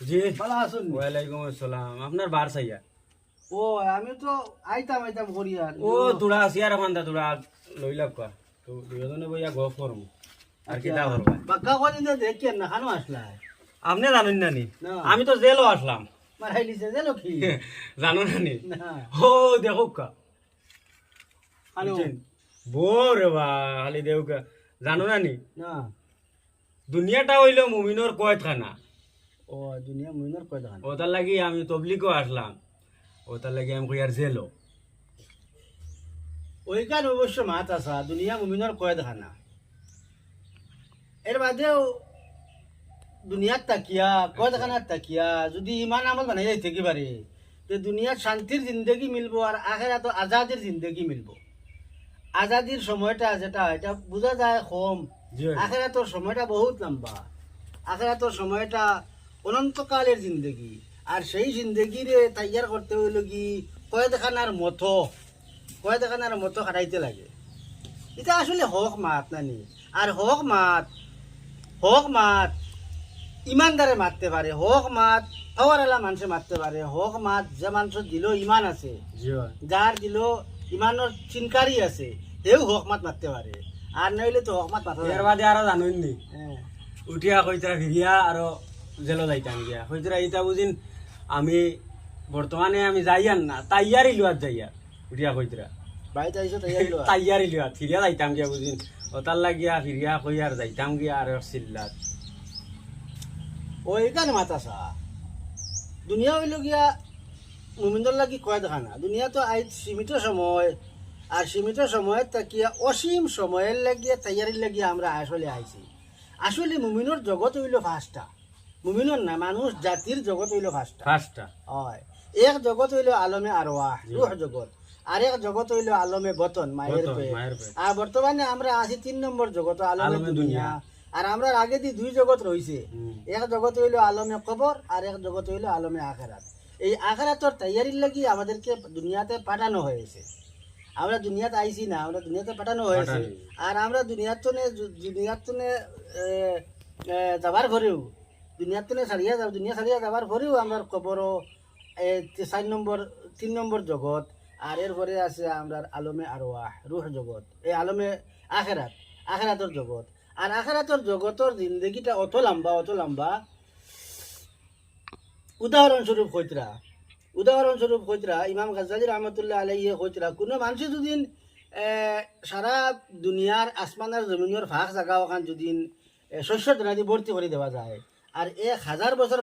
জি ভালো আছেন? ওয়ালাইকুম আসসালাম। আপনার বার চাইয়া ও আমি তো আইতাম করি আর ও তোরা আসিয়ার ফান্দা তোরা লইলা কোয়া তো দুজনে বইয়া গপ করম আর কিতা করবা বাক্কা কদিন দেখি না খানো আসলা আপনি জানেন না নি না। আমি তো জেলও আসলাম মারাই দিছে যে লক্ষ্মী জানো না নি না ও দেখো কা খানো বোরে বা খালি দেউকা জানো না নি না দুনিয়াটা হইল মুমিনোর কয়খানা ও দুনিয়া মইনার কয় দেখান ওটার লাগি আমি তবলিগও আসলাম ওটার লাগি আমি কই আর জেলও ওইখান অবশ্য মাত আসা দুনিয়া মুমিনের কয় দেখানা এর বাদেও দুনিয়ার তাকিয়া কয় দেখানার তাকিয়া যদি ইমান আমল বানাই যাইতে কি পারে তো দুনিয়ার শান্তির জিন্দগি মিলবো আর আখেরাত আজাদির জিন্দগি মিলবো আজাদির সময়টা যেটা এটা বোঝা যায় কম জি আখেরাতর সময়টা বহুত লম্বা আখেরাতর সময়টা অনন্তকালের জিন্দগি আর সেই জিন্দগিরে তৈয়ার করতে হইল কি কয় দেখানার মতো হারাইতে লাগে এটা আসলে হক মাত নানি আর হক মাত ইমানদারে মারতে পারে হক মাত হওয়ারেলা মানুষে মারতে পারে হক মাত যে মানুষের দিল ইমান আছে জি যার দিল ইমানের চিনকারি আছে সেও হক মাত মারতে পারে আর নইলে তো হক মাত মারতে এর পারে বাদে আরো জানুন নি হ্যাঁ উঠিয়া কইতরা ফিরিয়া আরো জেলো যাইতাম গিয়া কইতরা ইটা বুঝিন আমি বর্তমানে আমি যাইয়ান না তাইয়ারি লুয়াত যাইয়া উঠিয়া কইতরা বাড়িতে আইসো তৈয়ারি লওয়া। তাইয়ারি লুয়াত ফিরিয়া যাইতাম গিয়া বুঝিন ওতার লাগিয়া ফিরিয়া কইয়ার যাইতাম গিয়া আর চিল্লাত ও এখানে মাতাসা দুনিয়া হইল গিয়া মুমিন্দর লাগি কয় দেখা না দুনিয়া তো আই সীমিত সময় আর সীমিত সময়ের তাকিয়া অসীম সময়ের লাগিয়া তৈয়ারির লাগিয়া আমরা আসলে আইছি আসলে মুমিনের জগৎ হইল ফাঁসটা মুমিনের না মানুষ জাতির জগৎ হইল ফাঁসটা ফার্স্টটা হয় এক জগৎ হইল আলমে আরওয়াহ রূহ জগৎ আর এক জগৎ হইল আলমে বতন মায়ের বতন, পেট মায়ের পেট। আর বর্তমানে আমরা আছি ৩ নম্বর জগৎ আলমে আলমে দুনিয়া দুনিয়া। আর আমরা আগে দি 2 জগৎ রইছে হুম। এক জগৎ হইল আলমে কবর আর এক জগৎ হইল আলমে আখিরাত এই আখিরাতের তৈয়ারির লাগি আমাদেরকে দুনিয়াতে পাঠানো হয়েছে আমরা দুনিয়াতে আইছি না আমরা দুনিয়াতে পাঠানো হয়েছে পাঠানো। আর আমরা দুনিয়াতনে যাবার পরেও দুনিয়া ছাড়িয়া যাবার পরেও আমরা কবরও 3 নম্বর জগৎ আর এর পরে আছে আমরা আলমে আরওয়াহ রূহ জগৎ এই আলমে আখেরাতের জগৎ আর আখেরাতের জগতের জিন্দগিটা অত লম্বা উদাহরণস্বরূপ কইতরা ইমাম গাজ্জালি রহমতুল্লাহ আলাইহি কইতরা কোনো মানুষে যদি সারা দুনিয়ার আসমানের জমিনের ভাগ জায়গা ওখান যদি শস্য দানা দিয়ে ভর্তি করে দেওয়া যায় আর 1000 বছর